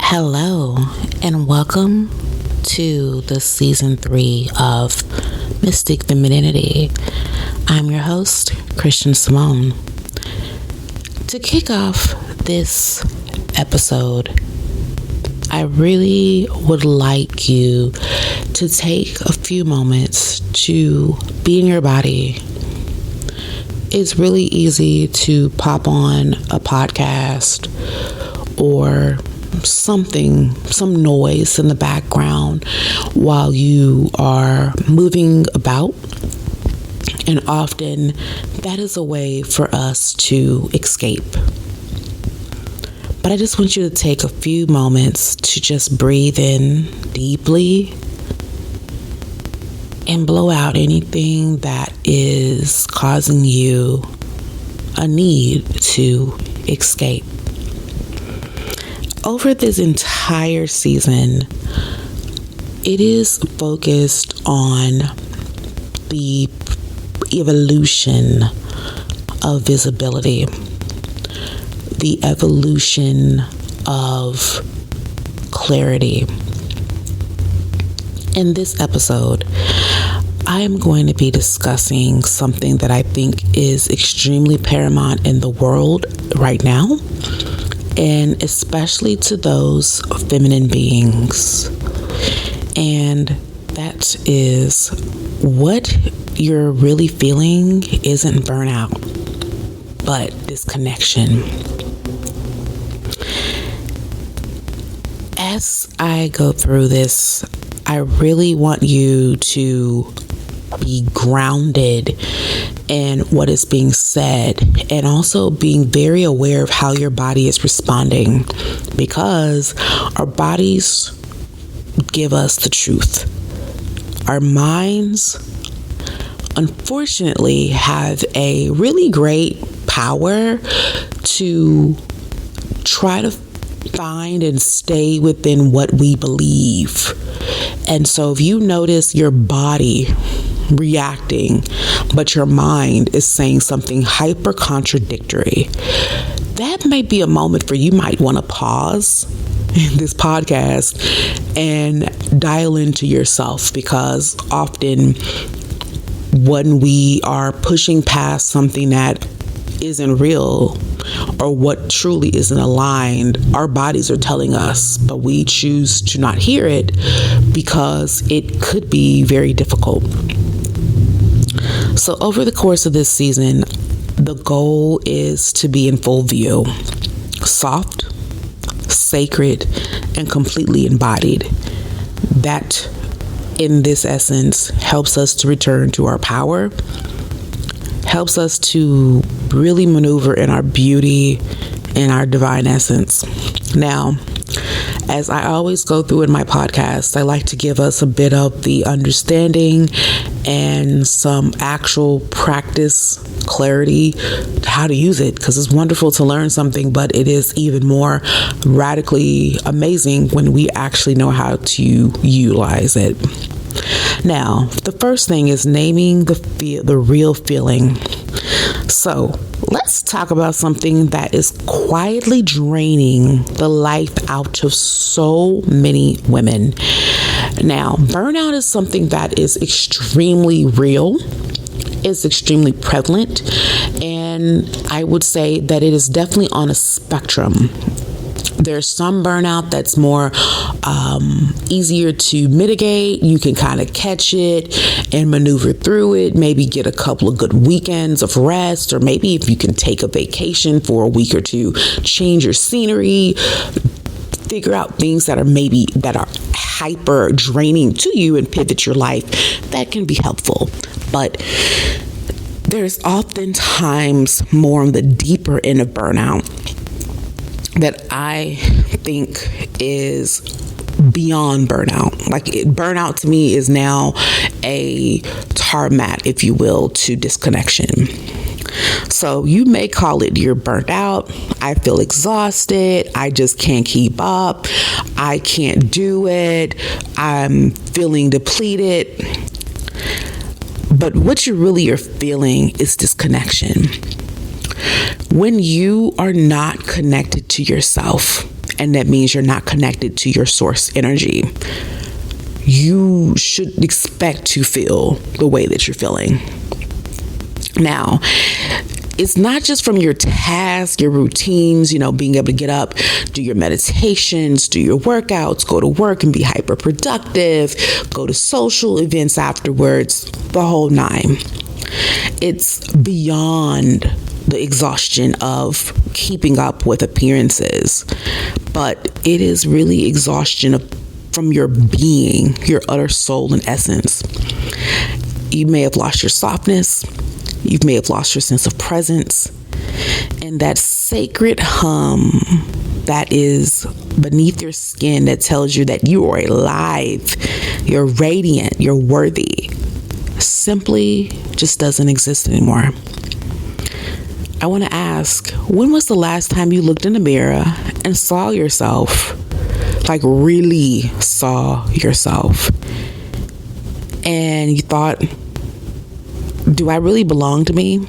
Hello, and welcome to the season 3 of Mystique Femininity. I'm your host, Christian Sismone. To kick off this episode, I really would like you to take a few moments to be in your body. It's really easy to pop on a podcast or some noise in the background while you are moving about. And often that is a way for us to escape. But I just want you to take a few moments to just breathe in deeply and blow out anything that is causing you a need to escape. Over this entire season, it is focused on the evolution of visibility, the evolution of clarity. In this episode, I am going to be discussing something that I think is extremely paramount in the world right now, and especially to those feminine beings. And that is, what you're really feeling isn't burnout, but disconnection. As I go through this, I really want you to be grounded in what is being said, and also being very aware of how your body is responding, because our bodies give us the truth. Our minds, unfortunately, have a really great power to try to find and stay within what we believe. And so if you notice your body reacting, but your mind is saying something hyper contradictory, that might be a moment where you might want to pause this podcast and dial into yourself, because often when we are pushing past something that isn't real or what truly isn't aligned, our bodies are telling us, but we choose to not hear it because it could be very difficult. So over the course of this season, the goal is to be in full view, soft, sacred, and completely embodied. That, in this essence, helps us to return to our power, helps us to really maneuver in our beauty and our divine essence. Now, as I always go through in my podcast, I like to give us a bit of the understanding and some actual practice clarity to how to use it, because it's wonderful to learn something, but it is even more radically amazing when we actually know how to utilize it. Now, the first thing is naming the real feeling. So let's talk about something that is quietly draining the life out of so many women. Now, burnout is something that is extremely real, is extremely prevalent, and I would say that it is definitely on a spectrum. There's some burnout that's more easier to mitigate. You can kind of catch it and maneuver through it, maybe get a couple of good weekends of rest, or maybe if you can take a vacation for a week or two, change your scenery, figure out things that are hyper draining to you and pivot your life. That can be helpful. But there's oftentimes more on the deeper end of burnout that I think is beyond burnout. Like, burnout to me is now a tarmac, if you will, to disconnection. So you may call it you're burnt out. I feel exhausted. I just can't keep up. I can't do it. I'm feeling depleted. But what you really are feeling is disconnection. When you are not connected to yourself and that means you're not connected to your source energy. You should expect to feel the way that you're feeling. Now, it's not just from your tasks, your routines, being able to get up, do your meditations, do your workouts, go to work and be hyper productive, go to social events afterwards, the whole nine. It's beyond the exhaustion of keeping up with appearances, but it is really exhaustion from your being, your utter soul and essence. You may have lost your softness. You may have lost your sense of presence, and that sacred hum that is beneath your skin that tells you that you are alive, you're radiant, you're worthy, simply just doesn't exist anymore. I want to ask, when was the last time you looked in the mirror and saw yourself, like really saw yourself, and you thought, do I really belong to me?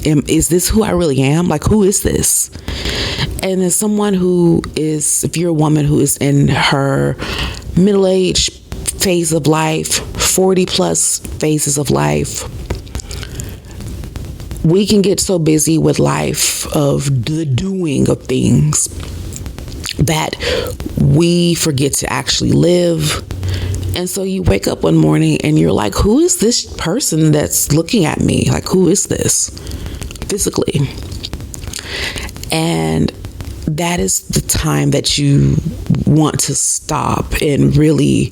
Is this who I really am? Like, who is this? And as someone who is, if you're a woman who is in her middle-age phase of life, 40 plus phases of life, we can get so busy with life of the doing of things that we forget to actually live. And so you wake up one morning and you're like, who is this person that's looking at me? Like, who is this physically? And that is the time that you want to stop and really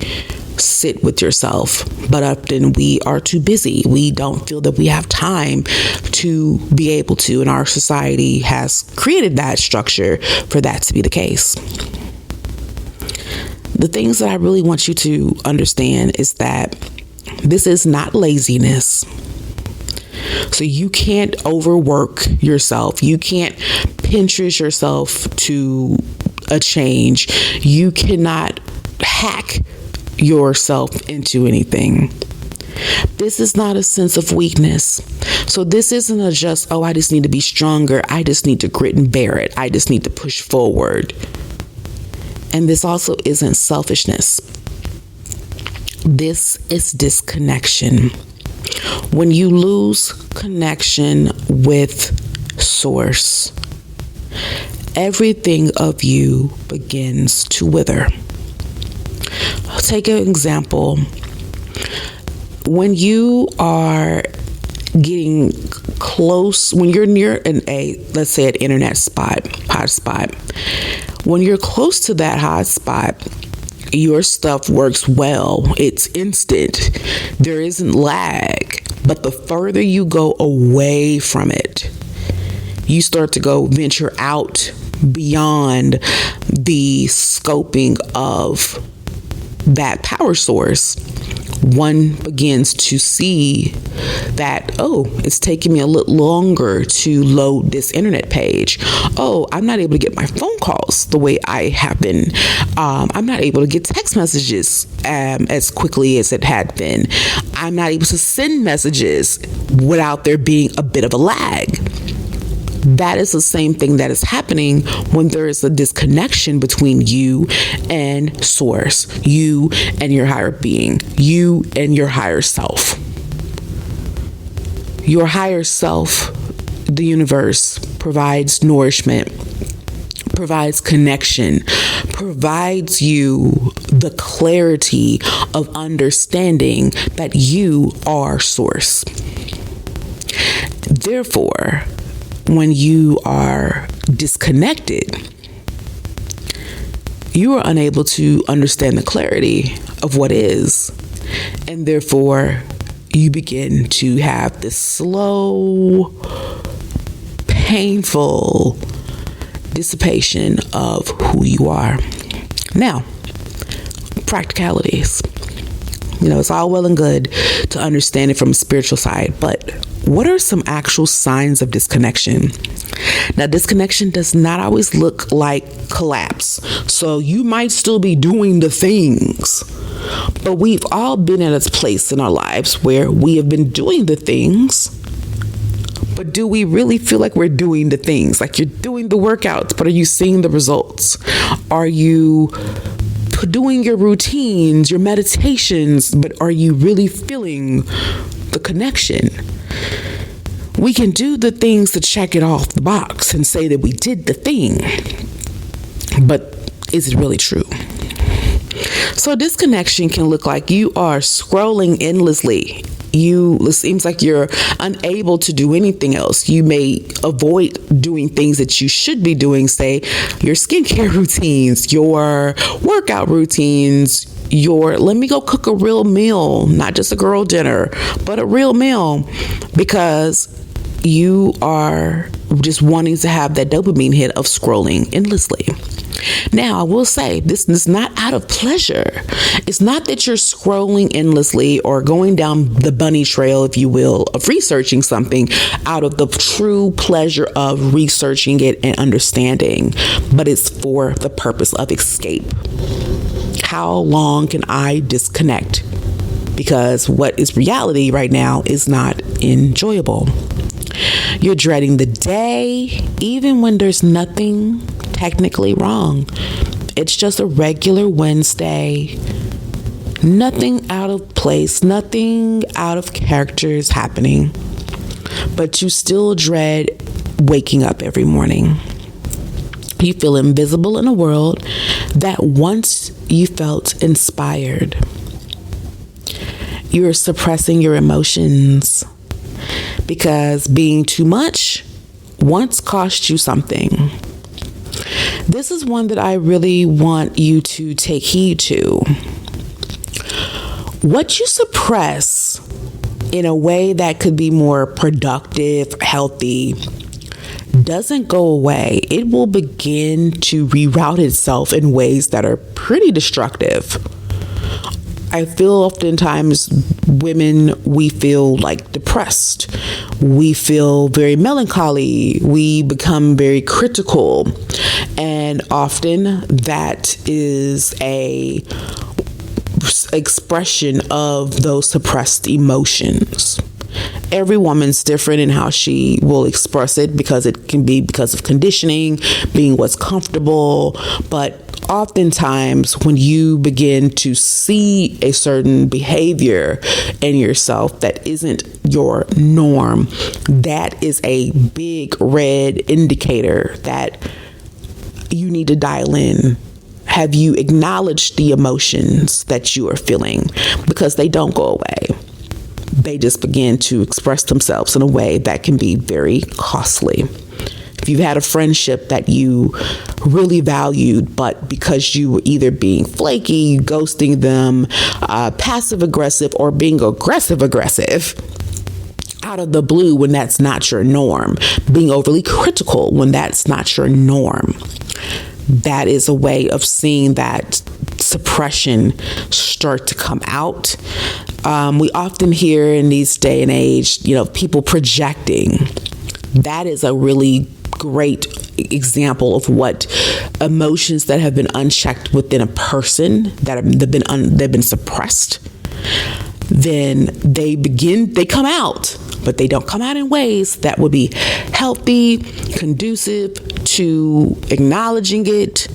sit with yourself. But often we are too busy. We don't feel that we have time to be able to, and our society has created that structure for that to be the case. The things that I really want you to understand is that this is not laziness. So you can't overwork yourself. You can't Pinterest yourself to a change. You cannot hack yourself into anything. This is not a sense of weakness. So this isn't a just, I just need to be stronger. I just need to grit and bear it. I just need to push forward. And this also isn't selfishness. This is disconnection. When you lose connection with source, everything of you begins to wither. I'll take an example. When you are getting close, when you're near let's say an internet hotspot, when you're close to that hotspot, your stuff works well. It's instant. There isn't lag. But the further you go away from it, you start to venture out beyond the scoping of that power source. One begins to see that, it's taking me a little longer to load this internet page. I'm not able to get my phone calls the way I have been. I'm not able to get text messages as quickly as it had been. I'm not able to send messages without there being a bit of a lag. That is the same thing that is happening when there is a disconnection between you and source, you and your higher being, you and your higher self. Your higher self, the universe, provides nourishment, provides connection, provides you the clarity of understanding that you are source. Therefore, when you are disconnected, you are unable to understand the clarity of what is, and therefore you begin to have this slow, painful dissipation of who you are. Now, practicalities. It's all well and good to understand it from a spiritual side, but what are some actual signs of disconnection? Now, disconnection does not always look like collapse. So you might still be doing the things, but we've all been at a place in our lives where we have been doing the things, But do we really feel like we're doing the things? Like you're doing the workouts, but are you seeing the results? Are you doing your routines, your meditations, but are you really feeling the connection? We can do the things to check it off the box and say that we did the thing, but is it really true? So disconnection can look like you are scrolling endlessly. It seems like you're unable to do anything else. You may avoid doing things that you should be doing, say your skincare routines, your workout routines, let me go cook a real meal, not just a girl dinner, but a real meal, because you are just wanting to have that dopamine hit of scrolling endlessly. Now, I will say this is not out of pleasure. It's not that you're scrolling endlessly or going down the bunny trail, if you will, of researching something out of the true pleasure of researching it and understanding, but it's for the purpose of escape. How long can I disconnect? Because what is reality right now is not enjoyable. You're dreading the day, even when there's nothing technically wrong. It's just a regular Wednesday. Nothing out of place, nothing out of character is happening. But you still dread waking up every morning. You feel invisible in a world that once you felt inspired. You're suppressing your emotions because being too much once cost you something. This is one that I really want you to take heed to. What you suppress in a way that could be more productive, healthy, doesn't go away. It will begin to reroute itself in ways that are pretty destructive. I feel oftentimes women, we feel like depressed. We feel very melancholy. We become very critical. And often that is a expression of those suppressed emotions. Every woman's different in how she will express it, because it can be because of conditioning, being what's comfortable. But oftentimes when you begin to see a certain behavior in yourself that isn't your norm, that is a big red indicator that you need to dial in. Have you acknowledged the emotions that you are feeling? Because they don't go away. They just begin to express themselves in a way that can be very costly. If you've had a friendship that you really valued, but because you were either being flaky, ghosting them, passive aggressive, or being aggressive out of the blue when that's not your norm, being overly critical when that's not your norm, that is a way of seeing that suppression start to come out. We often hear in these day and age, people projecting. That is a really great example of what emotions that have been unchecked within a person, that they've been suppressed. Then they come out, but they don't come out in ways that would be healthy, conducive to acknowledging it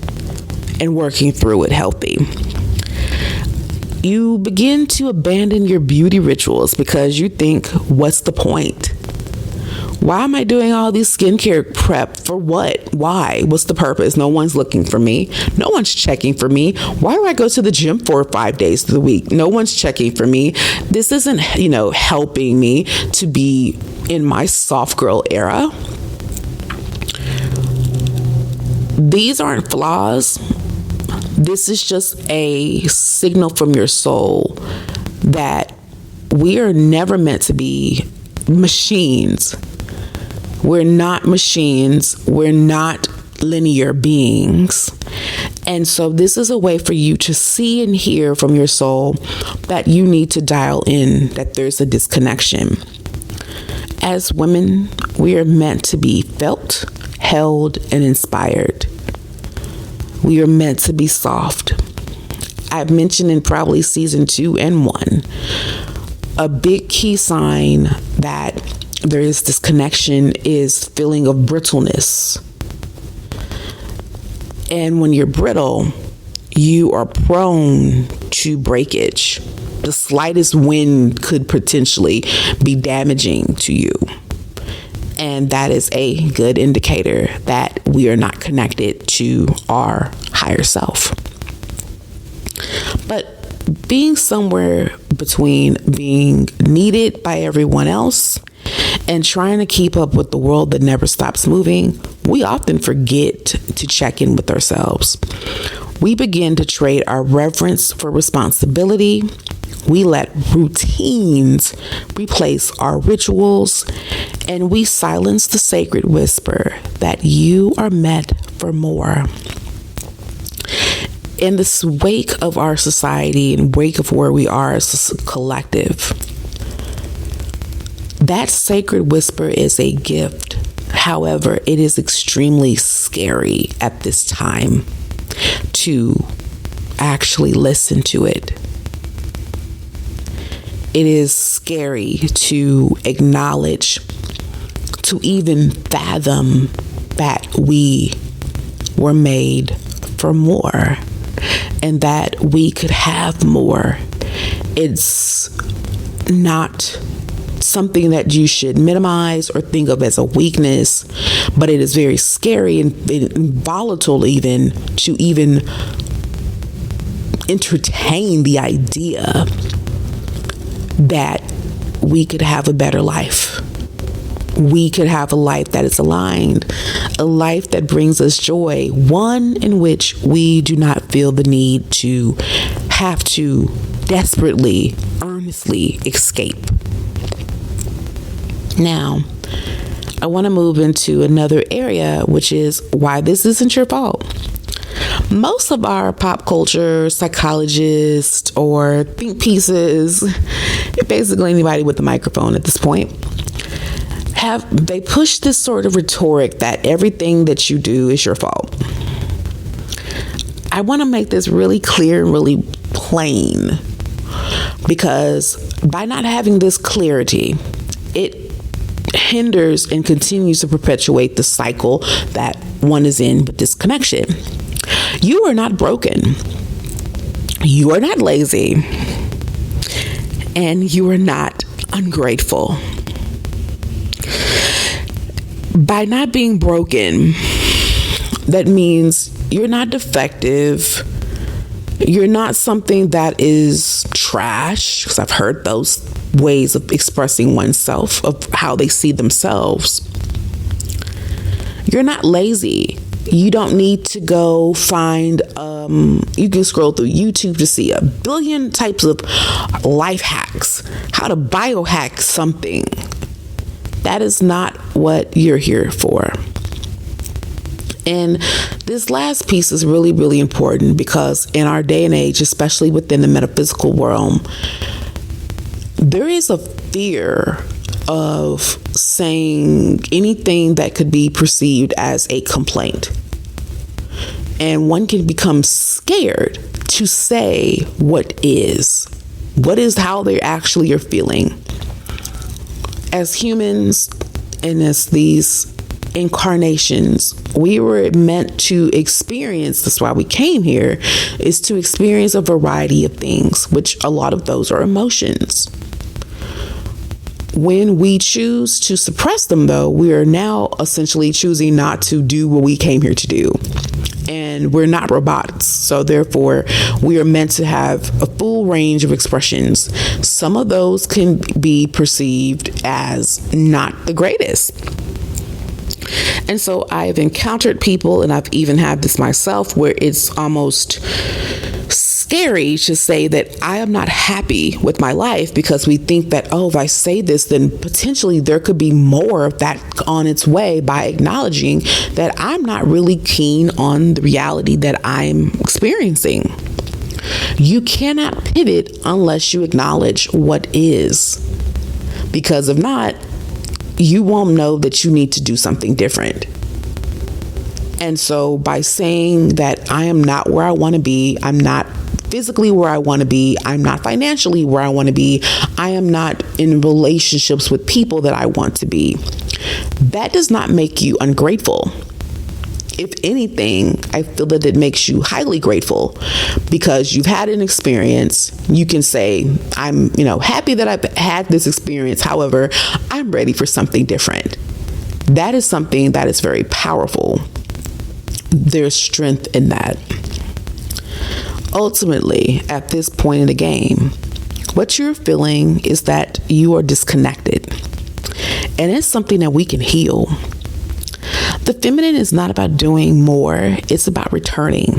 and working through it healthy. You begin to abandon your beauty rituals because you think, what's the point? Why am I doing all these skincare prep? For what? Why? What's the purpose? No one's looking for me. No one's checking for me. Why do I go to the gym 4 or 5 days of the week? No one's checking for me. This isn't, helping me to be in my soft girl era. These aren't flaws. This is just a signal from your soul that we are never meant to be machines. We're not machines. We're not linear beings. And so this is a way for you to see and hear from your soul that you need to dial in, that there's a disconnection. As women, we are meant to be felt, held, and inspired. We are meant to be soft. I've mentioned in probably season 2 and 1, a big key sign that there is disconnection, is feeling of brittleness. And when you're brittle, you are prone to breakage. The slightest wind could potentially be damaging to you. And that is a good indicator that we are not connected to our higher self. But being somewhere between being needed by everyone else and trying to keep up with the world that never stops moving, we often forget to check in with ourselves. We begin to trade our reverence for responsibility. We let routines replace our rituals, and we silence the sacred whisper that you are meant for more. In this wake of our society and wake of where we are as a collective, that sacred whisper is a gift. However, it is extremely scary at this time to actually listen to it. It is scary to acknowledge, to even fathom that we were made for more and that we could have more. It's not something that you should minimize or think of as a weakness, but it is very scary and volatile even to even entertain the idea that we could have a better life. We could have a life that is aligned, a life that brings us joy, one in which we do not feel the need to have to desperately, earnestly escape. Now, I want to move into another area, which is why this isn't your fault. Most of our pop culture psychologists or think pieces, basically anybody with a microphone at this point, they push this sort of rhetoric that everything that you do is your fault. I want to make this really clear and really plain, because by not having this clarity, it hinders and continues to perpetuate the cycle that one is in with disconnection. You are not broken. You are not lazy. And you are not ungrateful. By not being broken, that means you're not defective. You're not something that is trash, because I've heard those ways of expressing oneself, of how they see themselves. You're not lazy. You don't need to go find, you can scroll through YouTube to see a billion types of life hacks, how to biohack something. That is not what you're here for. And this last piece is really, really important, because in our day and age, especially within the metaphysical realm, there is a fear of saying anything that could be perceived as a complaint. And one can become scared to say what is how they actually are feeling. As humans and as these incarnations, we were meant to experience, that's why we came here, is to experience a variety of things, which a lot of those are emotions. When we choose to suppress them, though, we are now essentially choosing not to do what we came here to do. And we're not robots. So therefore, we are meant to have a full range of expressions. Some of those can be perceived as not the greatest. And so I've encountered people, and I've even had this myself, where it's almost scary to say that I am not happy with my life, because we think that, if I say this, then potentially there could be more of that on its way, by acknowledging that I'm not really keen on the reality that I'm experiencing. You cannot pivot unless you acknowledge what is, because if not, you won't know that you need to do something different. And so by saying that I am not where I want to be, I'm not physically where I want to be. I'm not financially where I want to be. I am not in relationships with people that I want to be. That does not make you ungrateful. If anything, I feel that it makes you highly grateful because you've had an experience. You can say, I'm, happy that I've had this experience. However, I'm ready for something different. That is something that is very powerful. There's strength in that. Ultimately, at this point in the game, what you're feeling is that you are disconnected. And it's something that we can heal. The feminine is not about doing more. It's about returning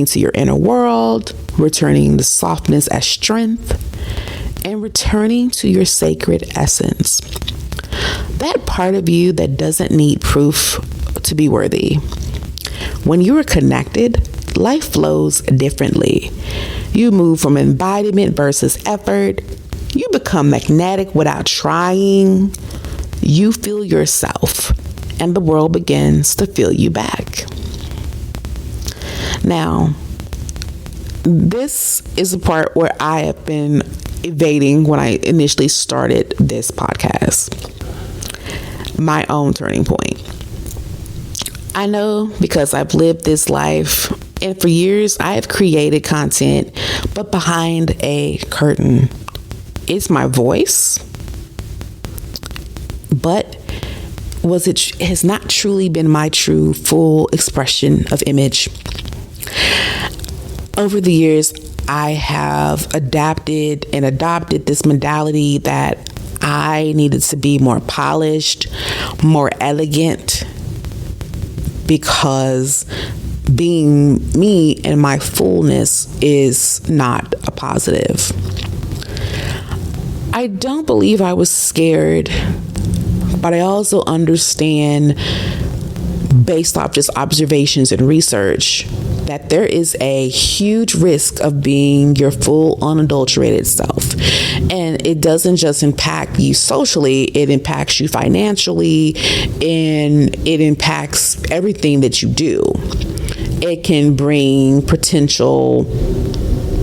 to your inner world, returning the softness as strength, and returning to your sacred essence. That part of you that doesn't need proof to be worthy. When you are connected, life flows differently. You move from embodiment versus effort. You become magnetic without trying. You feel yourself, and the world begins to feel you back. Now, this is a part where I have been evading when I initially started this podcast. My own turning point. I know because I've lived this life, and for years I have created content, but behind a curtain. It's my voice, but has not truly been my true full expression of image. Over the years, I have adapted and adopted this mentality that I needed to be more polished, more elegant, because being me and my fullness is not a positive. I don't believe I was scared, but I also understand, based off just observations and research, that there is a huge risk of being your full unadulterated self. And it doesn't just impact you socially, it impacts you financially, and it impacts everything that you do. It can bring potential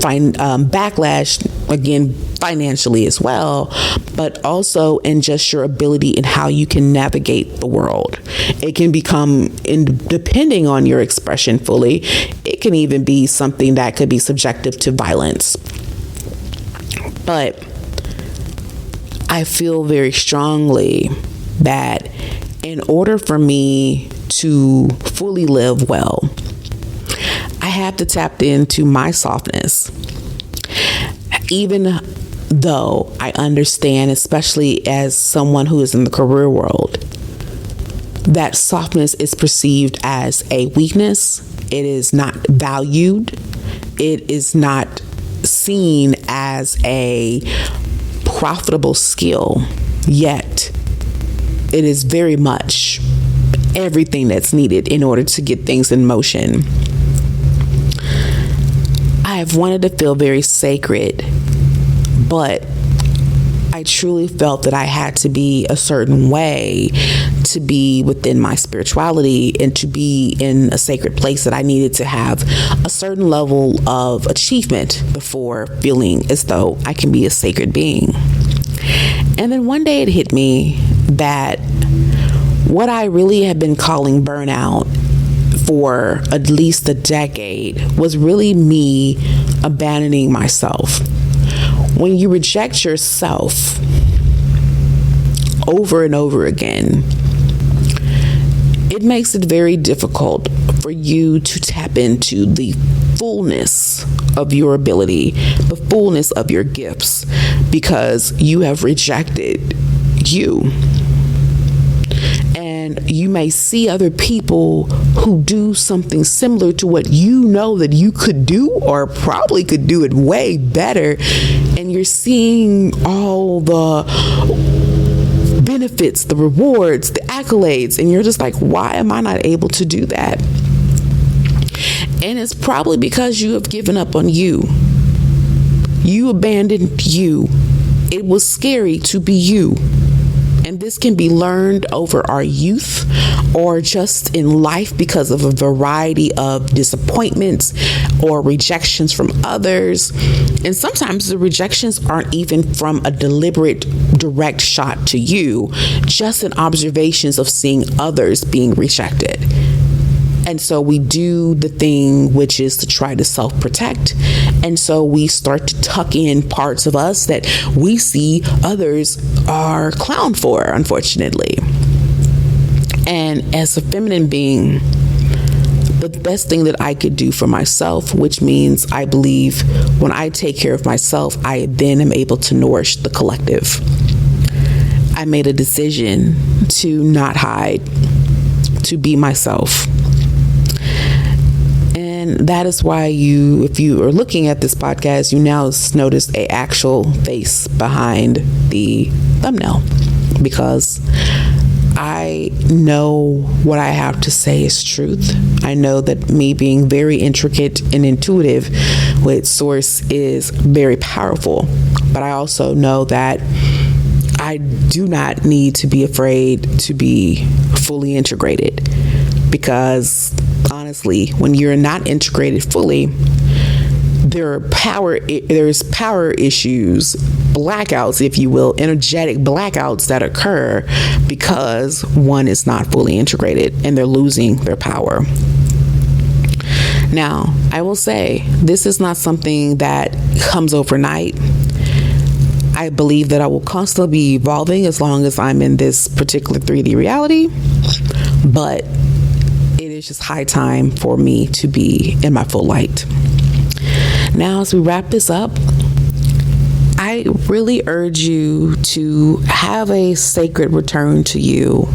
backlash, again, financially as well, but also in just your ability and how you can navigate the world. It can become, depending on your expression fully, it can even be something that could be subjective to violence. But I feel very strongly that in order for me to fully live well, I have to tap into my softness. Even though I understand, especially as someone who is in the career world, that softness is perceived as a weakness. It is not valued. It is not seen as a profitable skill, yet it is very much everything that's needed in order to get things in motion. I have wanted to feel very sacred, but I truly felt that I had to be a certain way to be within my spirituality and to be in a sacred place, that I needed to have a certain level of achievement before feeling as though I can be a sacred being. And then one day it hit me that what I really had been calling burnout for at least a decade was really me abandoning myself. When you reject yourself over and over again, it makes it very difficult for you to tap into the fullness of your ability, the fullness of your gifts, because you have rejected you. And you may see other people who do something similar to what you know that you could do, or probably could do it way better. And you're seeing all the benefits, the rewards, the accolades, and you're just like, why am I not able to do that? And it's probably because you have given up on you. You abandoned you. It was scary to be you. And this This can be learned over our youth or just in life because of a variety of disappointments or rejections from others. And sometimes the rejections aren't even from a deliberate, direct shot to you, just in observations of seeing others being rejected. And so we do the thing which is to try to self-protect. And so we start to tuck in parts of us that we see others are clowned for, unfortunately. And as a feminine being, the best thing that I could do for myself, which means I believe when I take care of myself, I then am able to nourish the collective. I made a decision to not hide, to be myself. And that is why if you are looking at this podcast, you now notice an actual face behind the thumbnail, because I know what I have to say is truth. I know that me being very intricate and intuitive with source is very powerful, but I also know that I do not need to be afraid to be fully integrated, because honestly, when you're not integrated fully, there's power issues, blackouts, if you will, energetic blackouts that occur because one is not fully integrated and they're losing their power. Now, I will say this is not something that comes overnight. I believe that I will constantly be evolving as long as I'm in this particular 3D reality, but it is just high time for me to be in my full light. Now, as we wrap this up, I really urge you to have a sacred return to you.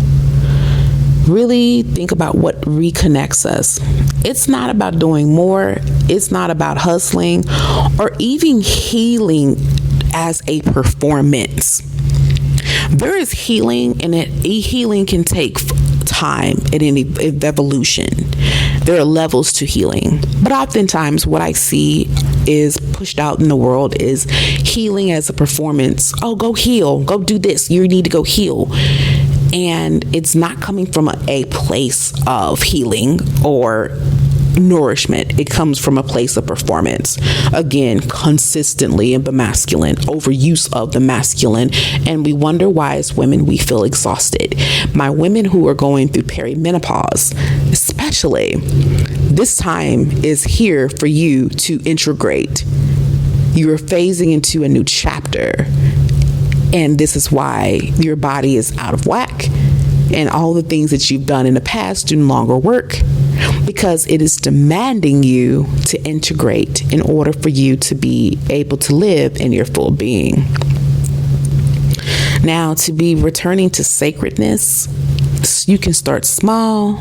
Really think about what reconnects us. It's not about doing more. It's not about hustling or even healing as a performance. There is healing, and healing can take time in any evolution. There are levels to healing, but oftentimes what I see is pushed out in the world is healing as a performance. Oh, go heal, go do this, you need to go heal. And it's not coming from a place of healing or nourishment. It comes from a place of performance. Again, consistently in the masculine, overuse of the masculine. And we wonder why as women we feel exhausted. My women who are going through perimenopause, especially, this time is here for you to integrate. You are phasing into a new chapter. And this is why your body is out of whack. And all the things that you've done in the past do no longer work, because it is demanding you to integrate in order for you to be able to live in your full being. Now, to be returning to sacredness, you can start small.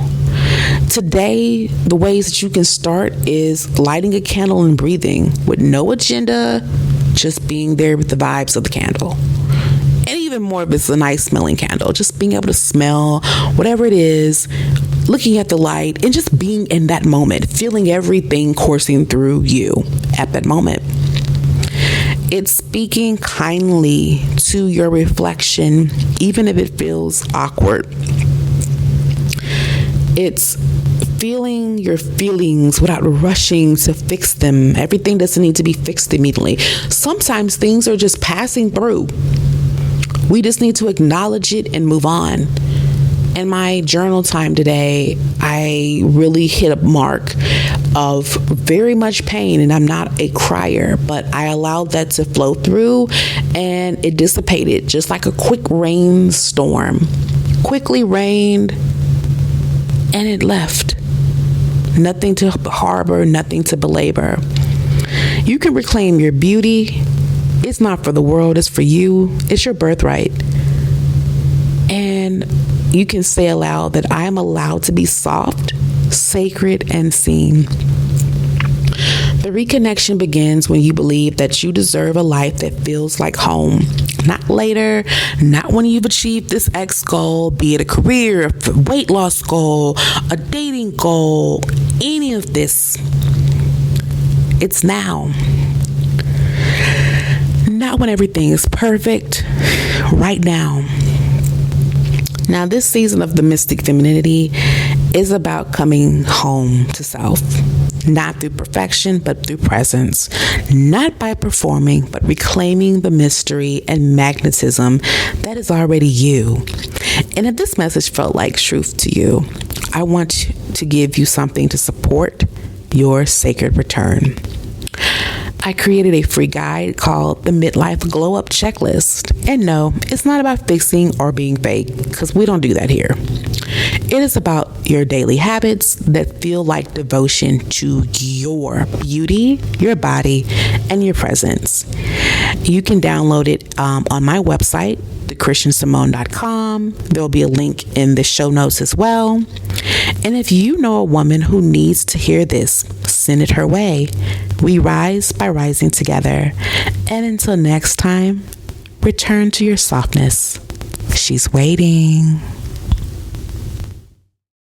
Today, the ways that you can start is lighting a candle and breathing with no agenda, just being there with the vibes of the candle. And even more if it's a nice smelling candle, just being able to smell whatever it is, looking at the light, and just being in that moment, feeling everything coursing through you at that moment. It's speaking kindly to your reflection, even if it feels awkward. It's feeling your feelings without rushing to fix them. Everything doesn't need to be fixed immediately. Sometimes things are just passing through. We just need to acknowledge it and move on. In my journal time today, I really hit a mark of very much pain, and I'm not a crier, but I allowed that to flow through, and it dissipated just like a quick rainstorm. Quickly rained, and it left. Nothing to harbor, nothing to belabor. You can reclaim your beauty. It's not for the world, it's for you. It's your birthright. And you can say aloud that I am allowed to be soft, sacred, and seen. The reconnection begins when you believe that you deserve a life that feels like home. Not later, not when you've achieved this X goal, be it a career, a weight loss goal, a dating goal, any of this. It's now. Not when everything is perfect, right now. Now, this season of the Mystique Femininity is about coming home to self, not through perfection, but through presence, not by performing, but reclaiming the mystery and magnetism that is already you. And if this message felt like truth to you, I want to give you something to support your sacred return. I created a free guide called the Midlife Glow Up Checklist. And no, it's not about fixing or being fake, because we don't do that here. It is about your daily habits that feel like devotion to your beauty, your body, and your presence. You can download it on my website, thechristiansismone.com. There'll be a link in the show notes as well. And if you know a woman who needs to hear this, send it her way. We rise by rising together. And until next time, return to your softness. She's waiting.